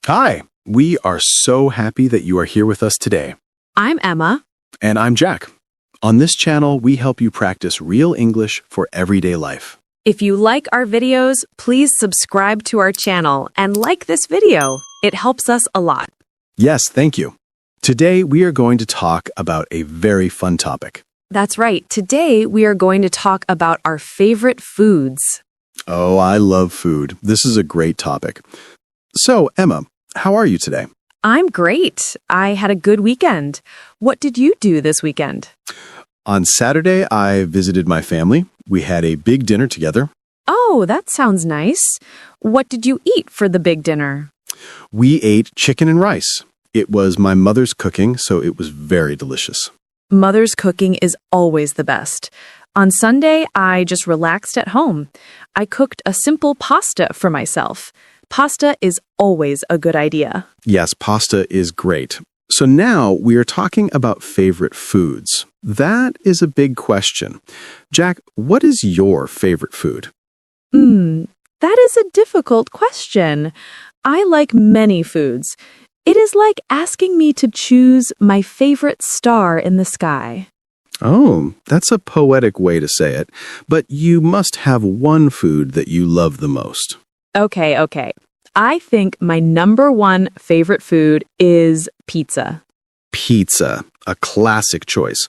Hi, we are so happy that you are here with us today. I'm Emma. And I'm Jack. On this channel, we help you practice real English for everyday life. If you like our videos, please subscribe to our channel and like this video. It helps us a lot. Yes, thank you. Today, we are going to talk about a very fun topic. That's right. Today, we are going to talk about our favorite foods. Oh, I love food. This is a great topic. So, Emma, how are you today? I'm great. I had a good weekend. What did you do this weekend? On Saturday, I visited my family. We had a big dinner together. Oh, that sounds nice. What did you eat for the big dinner? We ate chicken and rice. It was my mother's cooking, so it was very delicious. Mother's cooking is always the best. On Sunday, I just relaxed at home. I cooked a simple pasta for myself. Pasta is always a good idea. Yes, pasta is great. So now we are talking about favorite foods. That is a big question. Jack, what is your favorite food? That is a difficult question. I like many foods. It is like asking me to choose my favorite star in the sky. Oh, that's a poetic way to say it. But you must have one food that you love the most. Okay. I think my number one favorite food is pizza. Pizza, a classic choice.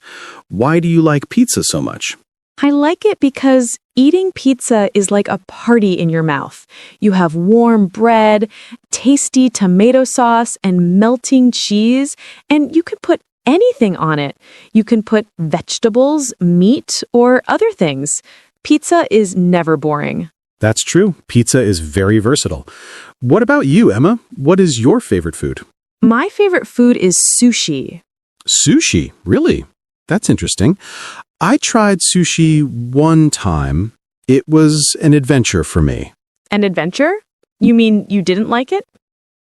Why do you like pizza so much? I like it because eating pizza is like a party in your mouth. You have warm bread, tasty tomato sauce, and melting cheese, and you can put anything on it. You can put vegetables, meat, or other things. Pizza is never boring. That's true. Pizza is very versatile. What about you, Emma? What is your favorite food? My favorite food is sushi. Sushi? Really? That's interesting. I tried sushi one time. It was an adventure for me. An adventure? You mean you didn't like it?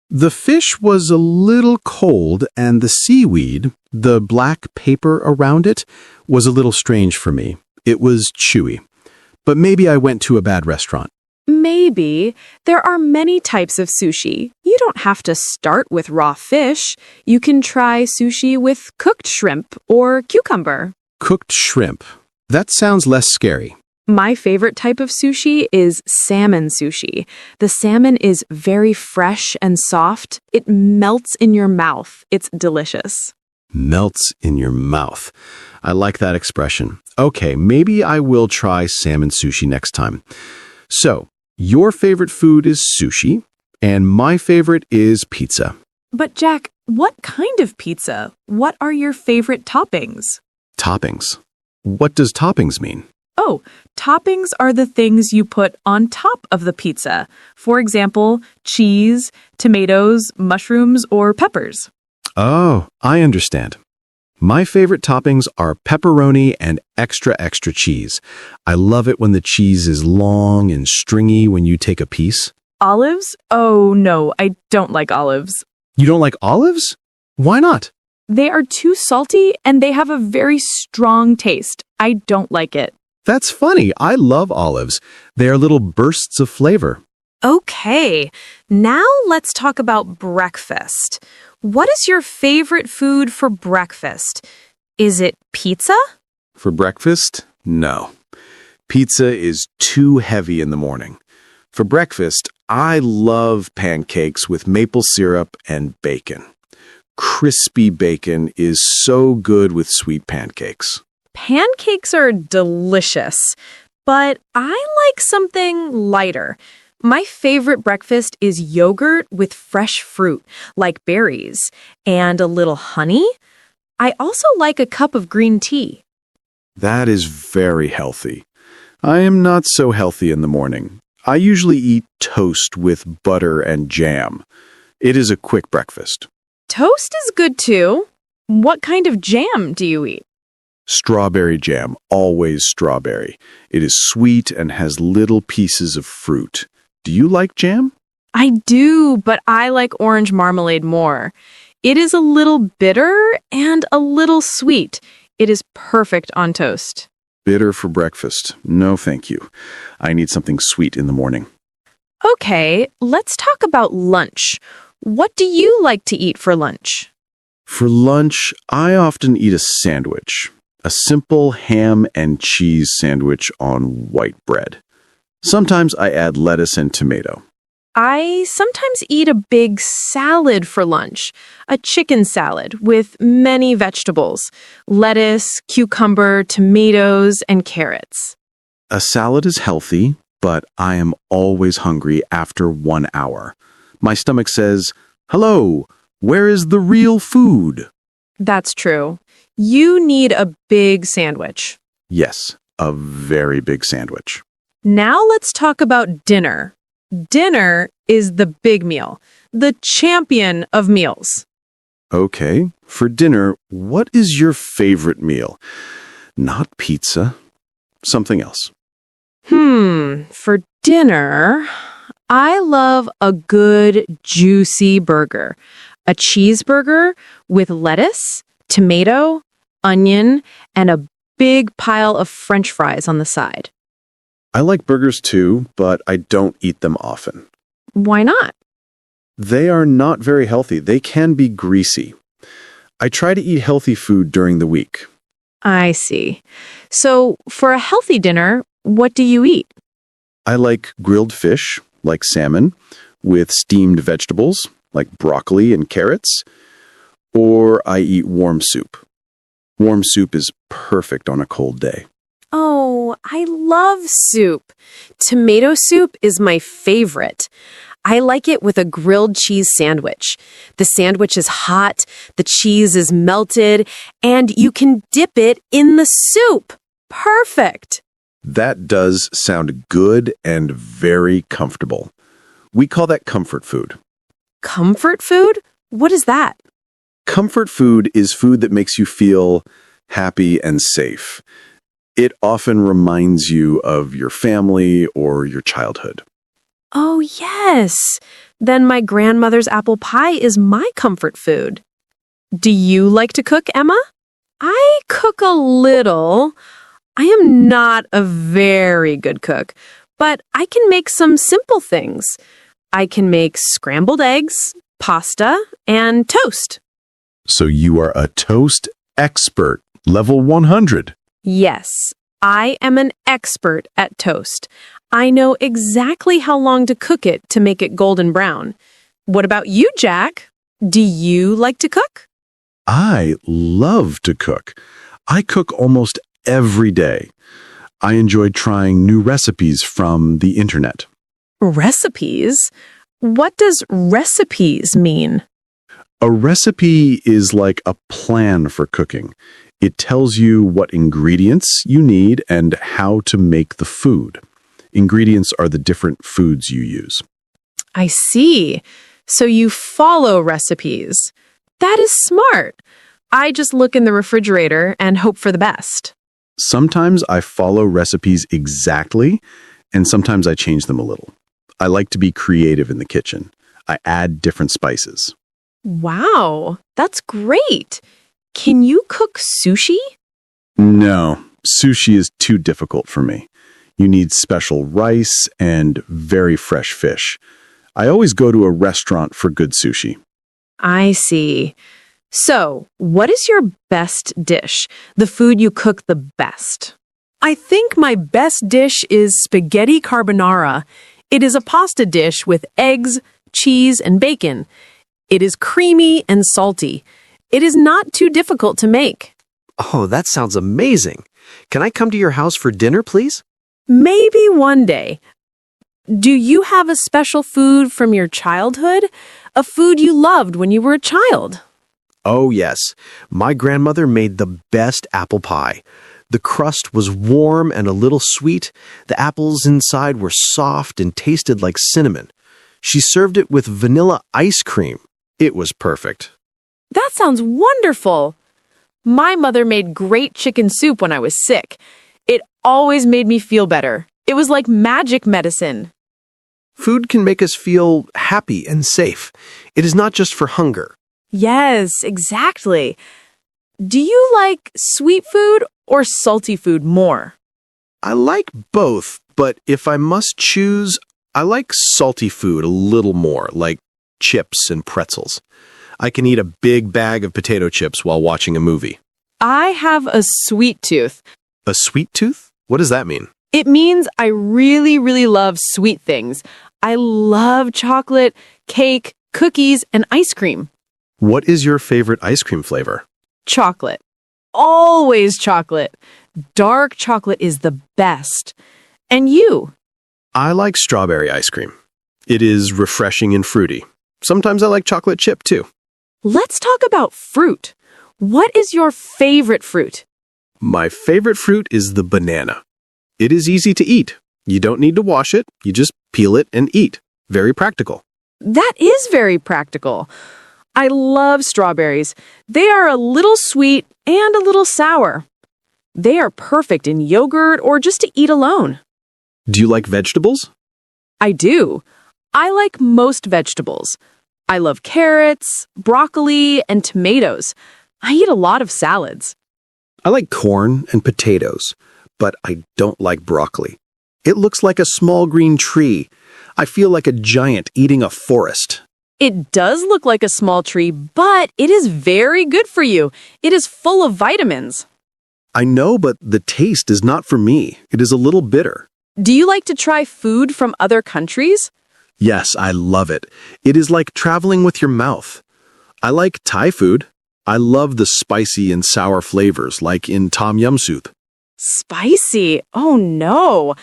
The fish was a little cold, and the seaweed, the black paper around it, was a little strange for me. It was chewy. But maybe I went to a bad restaurant. Maybe. There are many types of sushi. You don't have to start with raw fish. You can try sushi with cooked shrimp or cucumber. Cooked shrimp. That sounds less scary. My favorite type of sushi is salmon sushi. The salmon is very fresh and soft. It melts in your mouth. It's delicious. Melts in your mouth. I like that expression. Okay, maybe I will try salmon sushi next time. So, your favorite food is sushi, and my favorite is pizza. But Jack, what kind of pizza? What are your favorite toppings? Toppings. What does toppings mean? Oh, toppings are the things you put on top of the pizza. For example, cheese, tomatoes, mushrooms, or peppers. Oh, I understand. My favorite toppings are pepperoni and extra cheese. I love it when the cheese is long and stringy when you take a piece. Olives? Oh, no, I don't like olives. You don't like olives? Why not? They are too salty and they have a very strong taste. I don't like it. That's funny. I love olives. They are little bursts of flavor. Okay, now let's talk about breakfast. What is your favorite food for breakfast? Is it pizza? For breakfast? No. Pizza is too heavy in the morning. For breakfast, I love pancakes with maple syrup and bacon. Crispy bacon is so good with sweet pancakes. Pancakes are delicious, but I like something lighter. My favorite breakfast is yogurt with fresh fruit, like berries, and a little honey. I also like a cup of green tea. That is very healthy. I am not so healthy in the morning. I usually eat toast with butter and jam. It is a quick breakfast. Toast is good too. What kind of jam do you eat? Strawberry jam, always strawberry. It is sweet and has little pieces of fruit. Do you like jam? I do, but I like orange marmalade more. It is a little bitter and a little sweet. It is perfect on toast. Bitter for breakfast. No, thank you. I need something sweet in the morning. Okay, let's talk about lunch. What do you like to eat for lunch? For lunch, I often eat a sandwich. A simple ham and cheese sandwich on white bread. Sometimes I add lettuce and tomato. I sometimes eat a big salad for lunch, a chicken salad with many vegetables, lettuce, cucumber, tomatoes, and carrots. A salad is healthy, but I am always hungry after 1 hour. My stomach says, "Hello, where is the real food?" That's true. You need a big sandwich. Yes, a very big sandwich. Now let's talk about dinner. Dinner is the big meal, the champion of meals. Okay, for dinner, what is your favorite meal? Not pizza, something else. For dinner, I love a good juicy burger. A cheeseburger with lettuce, tomato, onion, and a big pile of French fries on the side. I like burgers too, but I don't eat them often. Why not? They are not very healthy. They can be greasy. I try to eat healthy food during the week. I see. So, for a healthy dinner, what do you eat? I like grilled fish, like salmon, with steamed vegetables, like broccoli and carrots, or I eat warm soup. Warm soup is perfect on a cold day. Oh, I love soup. Tomato soup is my favorite. I like it with a grilled cheese sandwich. The sandwich is hot, the cheese is melted, and you can dip it in the soup. Perfect. That does sound good and very comfortable. We call that comfort food. Comfort food? What is that? Comfort food is food that makes you feel happy and safe. It often reminds you of your family or your childhood. Oh, yes. Then my grandmother's apple pie is my comfort food. Do you like to cook, Emma? I cook a little. I am not a very good cook, but I can make some simple things. I can make scrambled eggs, pasta, and toast. So you are a toast expert, level 100. Yes, I am an expert at toast. I know exactly how long to cook it to make it golden brown. What about you, Jack? Do you like to cook? I love to cook. I cook almost every day. I enjoy trying new recipes from the internet. Recipes? What does recipes mean? A recipe is like a plan for cooking. It tells you what ingredients you need and how to make the food. Ingredients are the different foods you use. I see. So you follow recipes. That is smart. I just look in the refrigerator and hope for the best. Sometimes I follow recipes exactly, and sometimes I change them a little. I like to be creative in the kitchen. I add different spices. Wow, that's great. Can you cook sushi? No, sushi is too difficult for me. You need special rice and very fresh fish. I always go to a restaurant for good sushi. I see. So, what is your best dish? The food you cook the best? I think my best dish is spaghetti carbonara. It is a pasta dish with eggs, cheese, and bacon. It is creamy and salty. It is not too difficult to make. Oh, that sounds amazing. Can I come to your house for dinner, please? Maybe one day. Do you have a special food from your childhood? A food you loved when you were a child? Oh, yes. My grandmother made the best apple pie. The crust was warm and a little sweet. The apples inside were soft and tasted like cinnamon. She served it with vanilla ice cream. It was perfect. That sounds wonderful. My mother made great chicken soup when I was sick. It always made me feel better. It was like magic medicine. Food can make us feel happy and safe. It is not just for hunger. Yes, exactly. Do you like sweet food or salty food more? I like both, but if I must choose, I like salty food a little more, like chips and pretzels. I can eat a big bag of potato chips while watching a movie. I have a sweet tooth. A sweet tooth? What does that mean? It means I really, really love sweet things. I love chocolate, cake, cookies, and ice cream. What is your favorite ice cream flavor? Chocolate. Always chocolate. Dark chocolate is the best. And you? I like strawberry ice cream. It is refreshing and fruity. Sometimes I like chocolate chip too. Let's talk about fruit. What is your favorite fruit? My favorite fruit is the banana. It is easy to eat. You don't need to wash it. You just peel it and eat. Very practical. That is very practical. I love strawberries. They are a little sweet and a little sour. They are perfect in yogurt or just to eat alone. Do you like vegetables? I do. I like most vegetables. I love carrots, broccoli, and tomatoes. I eat a lot of salads. I like corn and potatoes, but I don't like broccoli. It looks like a small green tree. I feel like a giant eating a forest. It does look like a small tree, but it is very good for you. It is full of vitamins. I know, but the taste is not for me. It is a little bitter. Do you like to try food from other countries? Yes, I love it. It is like traveling with your mouth. I like Thai food. I love the spicy and sour flavors, like in Tom Yum soup. Spicy? Oh no.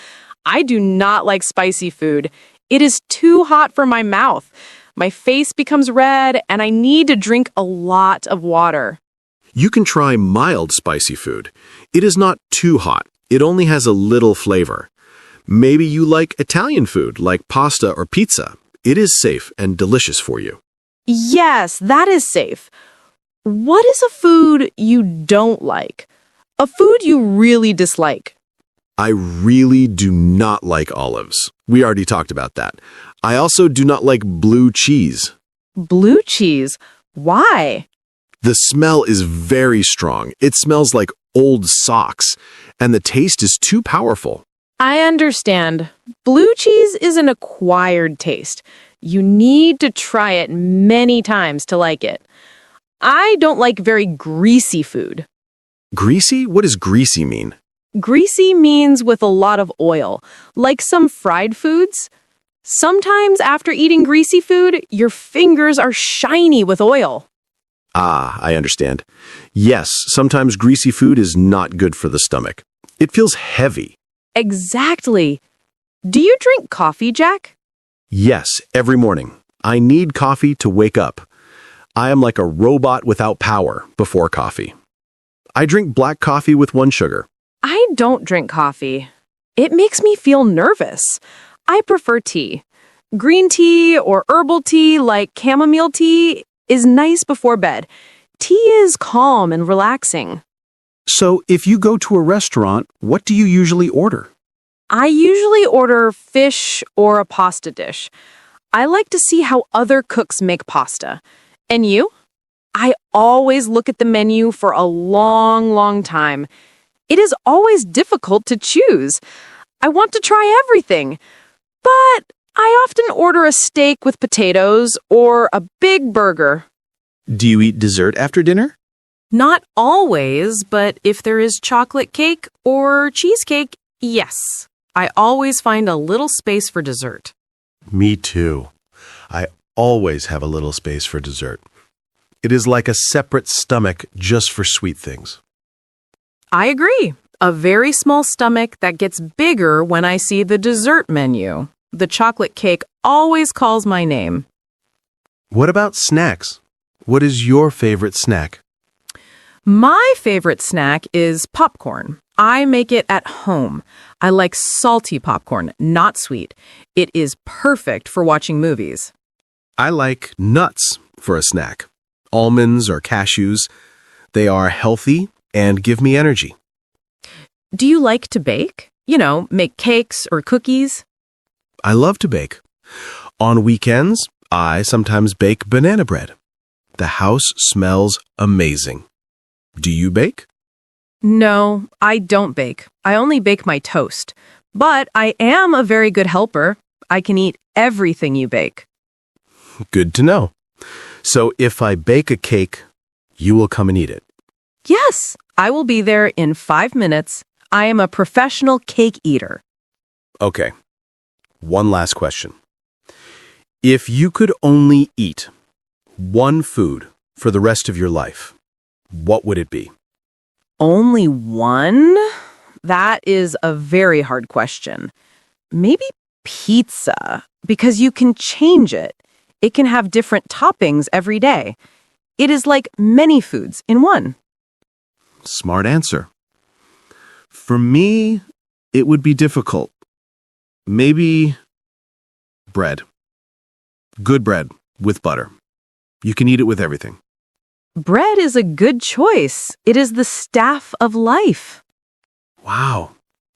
I do not like spicy food. It is too hot for my mouth. My face becomes red, and I need to drink a lot of water. You can try mild spicy food. It is not too hot. It only has a little flavor. Maybe you like Italian food, like pasta or pizza. It is safe and delicious for you. Yes, that is safe. What is a food you don't like? A food you really dislike? I really do not like olives. We already talked about that. I also do not like blue cheese. Blue cheese? Why? The smell is very strong. It smells like old socks, and the taste is too powerful. I understand. Blue cheese is an acquired taste. You need to try it many times to like it. I don't like very greasy food. Greasy? What does greasy mean? Greasy means with a lot of oil, like some fried foods. Sometimes after eating greasy food, your fingers are shiny with oil. Ah, I understand. Yes, sometimes greasy food is not good for the stomach. It feels heavy. Exactly. Do you drink coffee, Jack? Yes, every morning. I need coffee to wake up. I am like a robot without power before coffee. I drink black coffee with 1 sugar. I don't drink coffee. It makes me feel nervous. I prefer tea. Green tea or herbal tea like chamomile tea is nice before bed. Tea is calm and relaxing. So, if you go to a restaurant, what do you usually order? I usually order fish or a pasta dish. I like to see how other cooks make pasta. And you? I always look at the menu for a long, long time. It is always difficult to choose. I want to try everything, but I often order a steak with potatoes or a big burger. Do you eat dessert after dinner? Not always, but if there is chocolate cake or cheesecake, yes. I always find a little space for dessert. Me too. I always have a little space for dessert. It is like a separate stomach just for sweet things. I agree. A very small stomach that gets bigger when I see the dessert menu. The chocolate cake always calls my name. What about snacks? What is your favorite snack? My favorite snack is popcorn. I make it at home. I like salty popcorn, not sweet. It is perfect for watching movies. I like nuts for a snack. Almonds or cashews. They are healthy and give me energy. Do you like to bake? Make cakes or cookies? I love to bake. On weekends, I sometimes bake banana bread. The house smells amazing. Do you bake? No, I don't bake. I only bake my toast. But I am a very good helper. I can eat everything you bake. Good to know. So if I bake a cake, you will come and eat it. Yes, I will be there in 5 minutes. I am a professional cake eater. Okay. One last question. If you could only eat one food for the rest of your life, what would it be? Only one? That is a very hard question. Maybe pizza, because you can change it. It can have different toppings every day. It is like many foods in one. Smart answer. For me, it would be difficult. Maybe bread. Good bread with butter. You can eat it with everything. Bread is a good choice. It is the staff of life. Wow,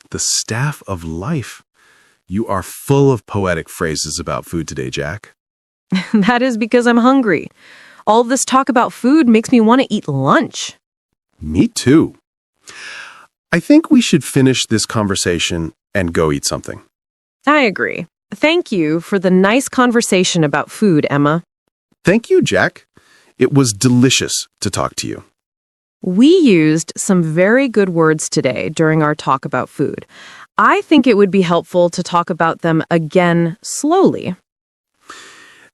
the staff of life. You are full of poetic phrases about food today, Jack. That is because I'm hungry. All this talk about food makes me want to eat lunch. Me too. I think we should finish this conversation and go eat something. I agree. Thank you for the nice conversation about food, Emma. Thank you, Jack. It was delicious to talk to you. We used some very good words today during our talk about food. I think it would be helpful to talk about them again slowly.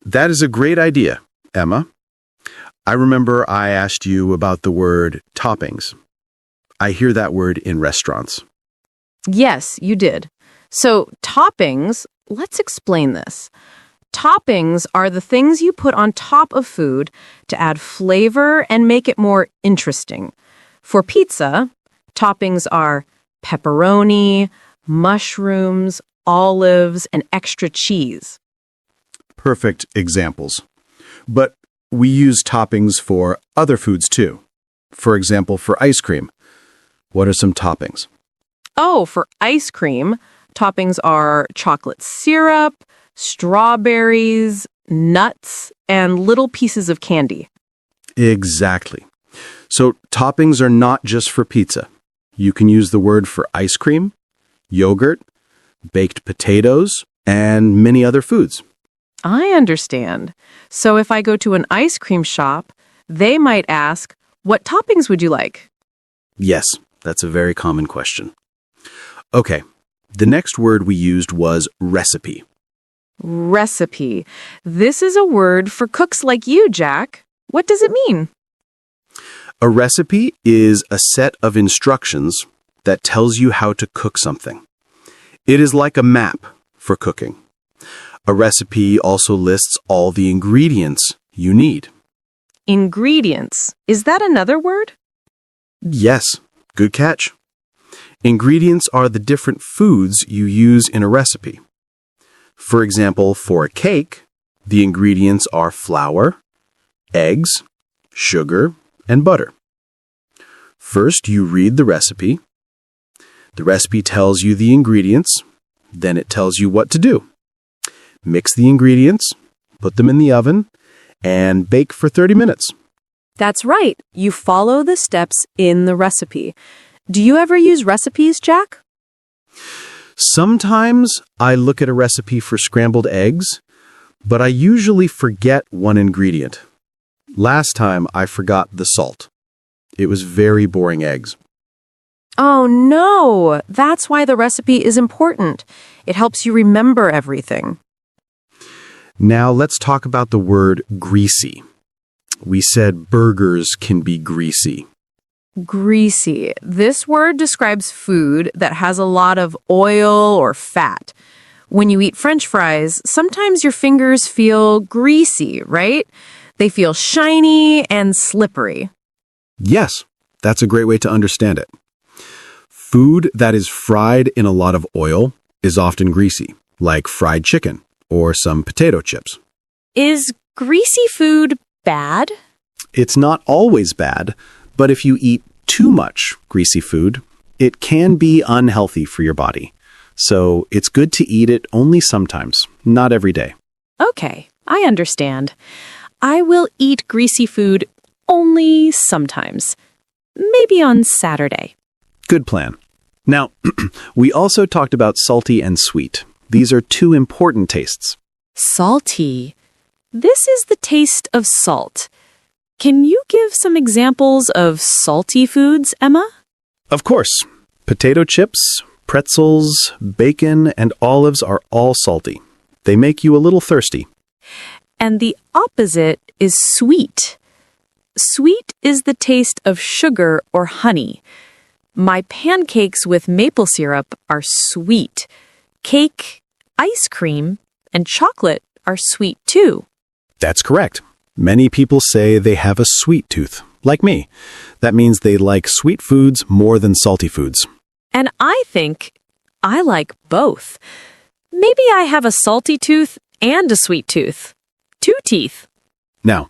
That is a great idea, Emma. I remember I asked you about the word toppings. I hear that word in restaurants. Yes, you did. So, toppings, let's explain this. Toppings are the things you put on top of food to add flavor and make it more interesting. For pizza, toppings are pepperoni, mushrooms, olives, and extra cheese. Perfect examples. But we use toppings for other foods too. For example, for ice cream. What are some toppings? Oh, for ice cream, toppings are chocolate syrup, strawberries, nuts, and little pieces of candy. Exactly. So toppings are not just for pizza. You can use the word for ice cream, yogurt, baked potatoes, and many other foods. I understand. So if I go to an ice cream shop, they might ask, what toppings would you like? Yes, that's a very common question. Okay, the next word we used was recipe. Recipe. This is a word for cooks like you, Jack. What does it mean? A recipe is a set of instructions that tells you how to cook something. It is like a map for cooking. A recipe also lists all the ingredients you need. Ingredients. Is that another word? Yes, good catch. Ingredients are the different foods you use in a recipe. For example, for a cake, the ingredients are flour, eggs, sugar, and butter. First, you read the recipe. The recipe tells you the ingredients, then it tells you what to do. Mix the ingredients, put them in the oven, and bake for 30 minutes. That's right. You follow the steps in the recipe. Do you ever use recipes, Jack? Sometimes I look at a recipe for scrambled eggs, but I usually forget one ingredient. Last time I forgot the salt. It was very boring eggs. Oh, no. That's why the recipe is important. It helps you remember everything. Now let's talk about the word greasy. We said burgers can be greasy. Greasy. This word describes food that has a lot of oil or fat. When you eat French fries, sometimes your fingers feel greasy, right? They feel shiny and slippery. Yes, that's a great way to understand it. Food that is fried in a lot of oil is often greasy, like fried chicken or some potato chips. Is greasy food bad? It's not always bad, but if you eat too much greasy food, it can be unhealthy for your body. So it's good to eat it only sometimes, not every day. Okay, I understand. I will eat greasy food only sometimes. Maybe on Saturday. Good plan. Now, we also talked about salty and sweet. These are two important tastes. Salty. This is the taste of salt. Can you give some examples of salty foods, Emma? Of course. Potato chips, pretzels, bacon, and olives are all salty. They make you a little thirsty. And the opposite is sweet. Sweet is the taste of sugar or honey. My pancakes with maple syrup are sweet. Cake, ice cream, and chocolate are sweet too. That's correct. Many people say they have a sweet tooth, like me. That means they like sweet foods more than salty foods. And I think I like both. Maybe I have a salty tooth and a sweet tooth. 2 teeth. Now,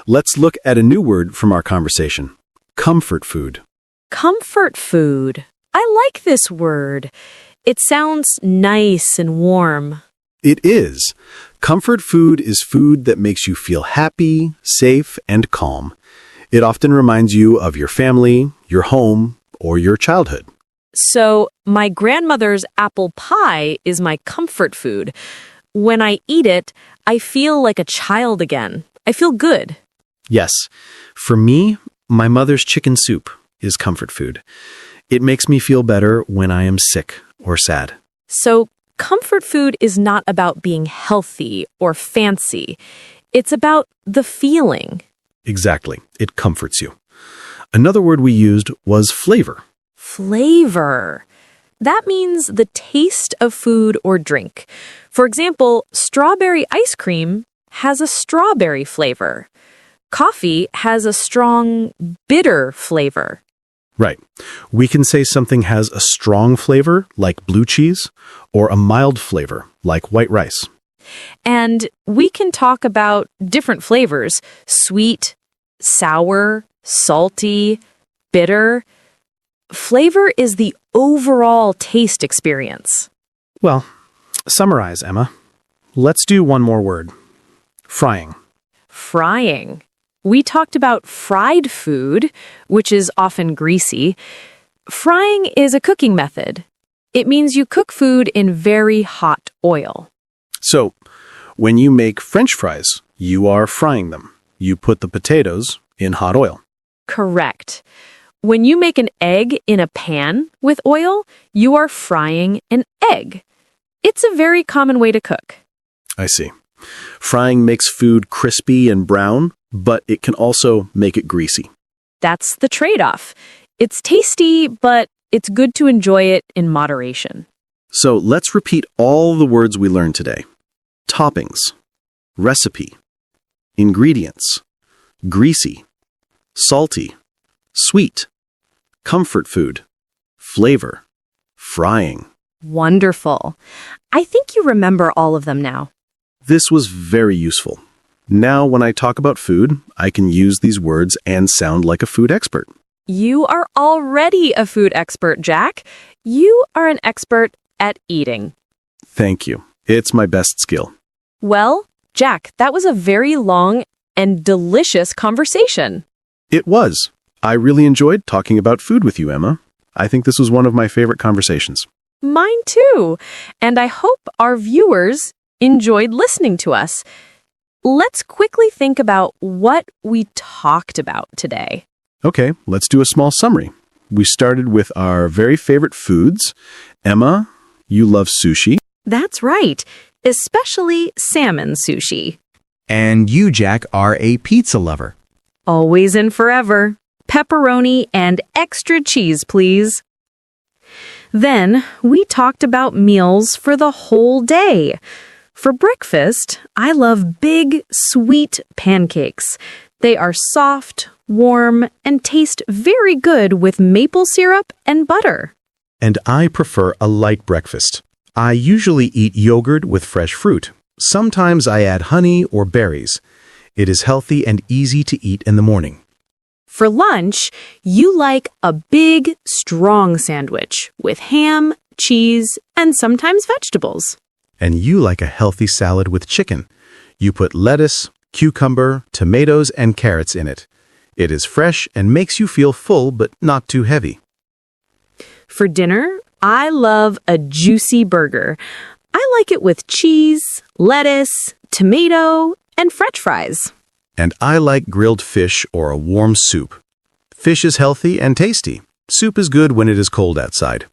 let's look at a new word from our conversation. Comfort food. Comfort food. I like this word. It sounds nice and warm. It is. Comfort food is food that makes you feel happy, safe, and calm. It often reminds you of your family, your home, or your childhood. So, my grandmother's apple pie is my comfort food. When I eat it, I feel like a child again. I feel good. Yes. For me, my mother's chicken soup is comfort food. It makes me feel better when I am sick or sad. So, comfort food is not about being healthy or fancy. It's about the feeling. Exactly. It comforts you. Another word we used was flavor. Flavor. That means the taste of food or drink. For example, strawberry ice cream has a strawberry flavor. Coffee has a strong, bitter flavor. Right. We can say something has a strong flavor, like blue cheese, or a mild flavor, like white rice. And we can talk about different flavors: sweet, sour, salty, bitter. Flavor is the overall taste experience. Well, summarize, Emma. Let's do one more word. Frying. Frying. We talked about fried food, which is often greasy. Frying is a cooking method. It means you cook food in very hot oil. So, when you make French fries, you are frying them. You put the potatoes in hot oil. Correct. When you make an egg in a pan with oil, you are frying an egg. It's a very common way to cook. I see. Frying makes food crispy and brown, but it can also make it greasy. That's the trade-off. It's tasty, but it's good to enjoy it in moderation. So let's repeat all the words we learned today. Toppings, recipe, ingredients, greasy, salty, sweet, comfort food, flavor, frying. Wonderful. I think you remember all of them now. This was very useful. Now, when I talk about food, I can use these words and sound like a food expert. You are already a food expert, Jack. You are an expert at eating. Thank you. It's my best skill. Well, Jack, that was a very long and delicious conversation. It was. I really enjoyed talking about food with you, Emma. I think this was one of my favorite conversations. Mine too. And I hope our viewers enjoyed listening to us. Let's quickly think about what we talked about today. Okay, let's do a small summary. We started with our very favorite foods. Emma, you love sushi. That's right, especially salmon sushi. And you, Jack, are a pizza lover. Always and forever. Pepperoni and extra cheese, please. Then we talked about meals for the whole day. For breakfast, I love big, sweet pancakes. They are soft, warm, and taste very good with maple syrup and butter. And I prefer a light breakfast. I usually eat yogurt with fresh fruit. Sometimes I add honey or berries. It is healthy and easy to eat in the morning. For lunch, you like a big, strong sandwich with ham, cheese, and sometimes vegetables. And you like a healthy salad with chicken. You put lettuce, cucumber, tomatoes, and carrots in it. It is fresh and makes you feel full but not too heavy. For dinner, I love a juicy burger. I like it with cheese, lettuce, tomato, and French fries. And I like grilled fish or a warm soup. Fish is healthy and tasty. Soup is good when it is cold outside.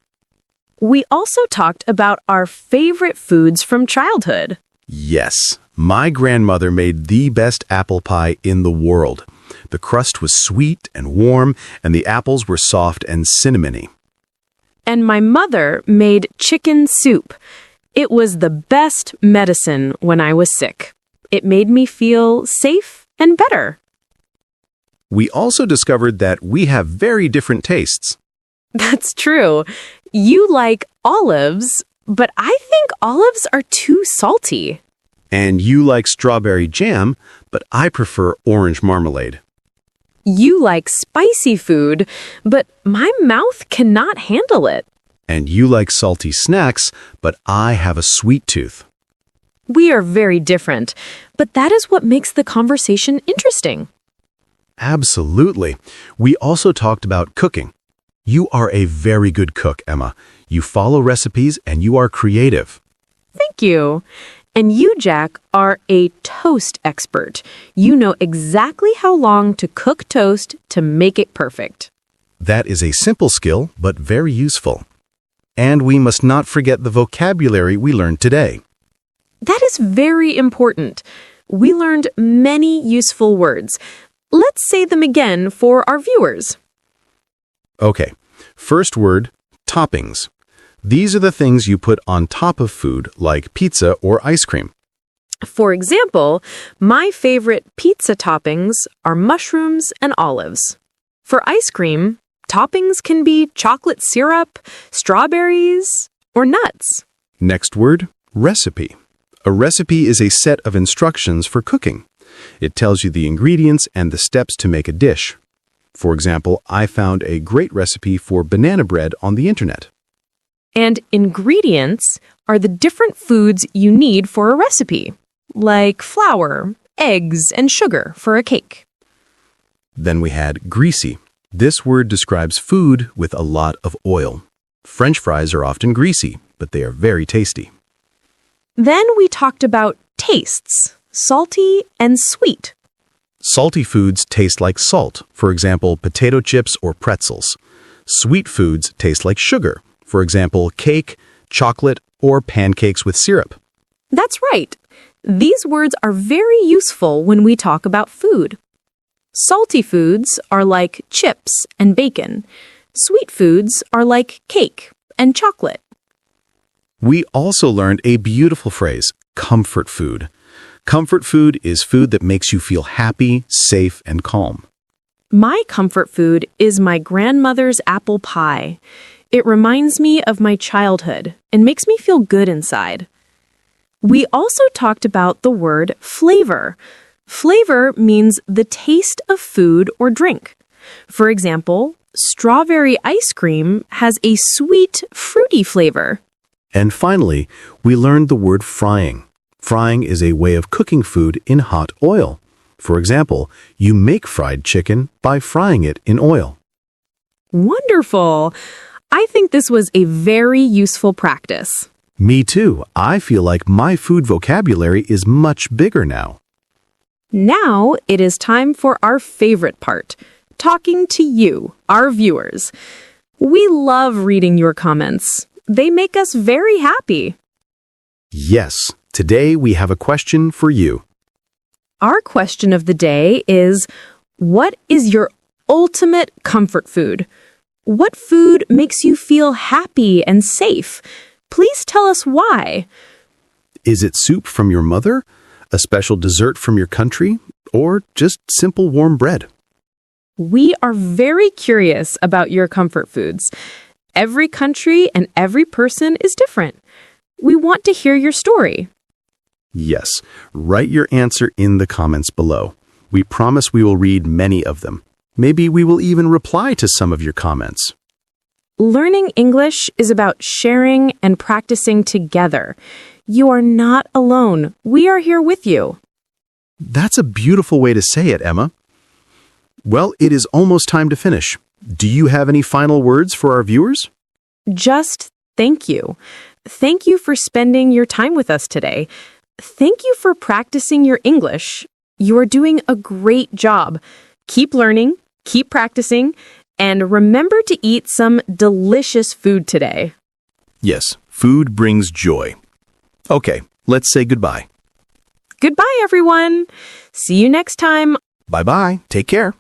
We also talked about our favorite foods from childhood. Yes, my grandmother made the best apple pie in the world. The crust was sweet and warm, and the apples were soft and cinnamony. And my mother made chicken soup. It was the best medicine when I was sick. It made me feel safe and better. We also discovered that we have very different tastes. That's true. You like olives, but I think olives are too salty. And you like strawberry jam, but I prefer orange marmalade. You like spicy food, but my mouth cannot handle it. And you like salty snacks, but I have a sweet tooth. We are very different, but that is what makes the conversation interesting. Absolutely. We also talked about cooking. You are a very good cook, Emma. You follow recipes and you are creative. Thank you. And you, Jack, are a toast expert. You know exactly how long to cook toast to make it perfect. That is a simple skill, but very useful. And we must not forget the vocabulary we learned today. That is very important. We learned many useful words. Let's say them again for our viewers. Okay, first word, toppings. These are the things you put on top of food like pizza or ice cream. For example, my favorite pizza toppings are mushrooms and olives. For ice cream, toppings can be chocolate syrup, strawberries, or nuts. Next word, recipe. A recipe is a set of instructions for cooking. It tells you the ingredients and the steps to make a dish. For example, I found a great recipe for banana bread on the internet. And ingredients are the different foods you need for a recipe, like flour, eggs, and sugar for a cake. Then we had greasy. This word describes food with a lot of oil. French fries are often greasy, but they are very tasty. Then we talked about tastes, salty and sweet. Salty foods taste like salt, for example, potato chips or pretzels. Sweet foods taste like sugar, for example, cake, chocolate, or pancakes with syrup. That's right. These words are very useful when we talk about food. Salty foods are like chips and bacon. Sweet foods are like cake and chocolate. We also learned a beautiful phrase, comfort food. Comfort food is food that makes you feel happy, safe, and calm. My comfort food is my grandmother's apple pie. It reminds me of my childhood and makes me feel good inside. We also talked about the word flavor. Flavor means the taste of food or drink. For example, strawberry ice cream has a sweet, fruity flavor. And finally, we learned the word frying. Frying is a way of cooking food in hot oil. For example, you make fried chicken by frying it in oil. Wonderful! I think this was a very useful practice. Me too. I feel like my food vocabulary is much bigger now. Now it is time for our favorite part, talking to you, our viewers. We love reading your comments. They make us very happy. Yes, today we have a question for you. Our question of the day is, what is your ultimate comfort food? What food makes you feel happy and safe? Please tell us why. Is it soup from your mother, a special dessert from your country, or just simple warm bread? We are very curious about your comfort foods. Every country and every person is different. We want to hear your story. Yes, write your answer in the comments below. We promise we will read many of them. Maybe we will even reply to some of your comments. Learning English is about sharing and practicing together. You are not alone. We are here with you. That's a beautiful way to say it, Emma. Well, it is almost time to finish. Do you have any final words for our viewers? Just thank you. Thank you for spending your time with us today. Thank you for practicing your English. You are doing a great job. Keep learning, keep practicing, and remember to eat some delicious food today. Yes, food brings joy. Okay, let's say goodbye. Goodbye, everyone. See you next time. Bye-bye. Take care.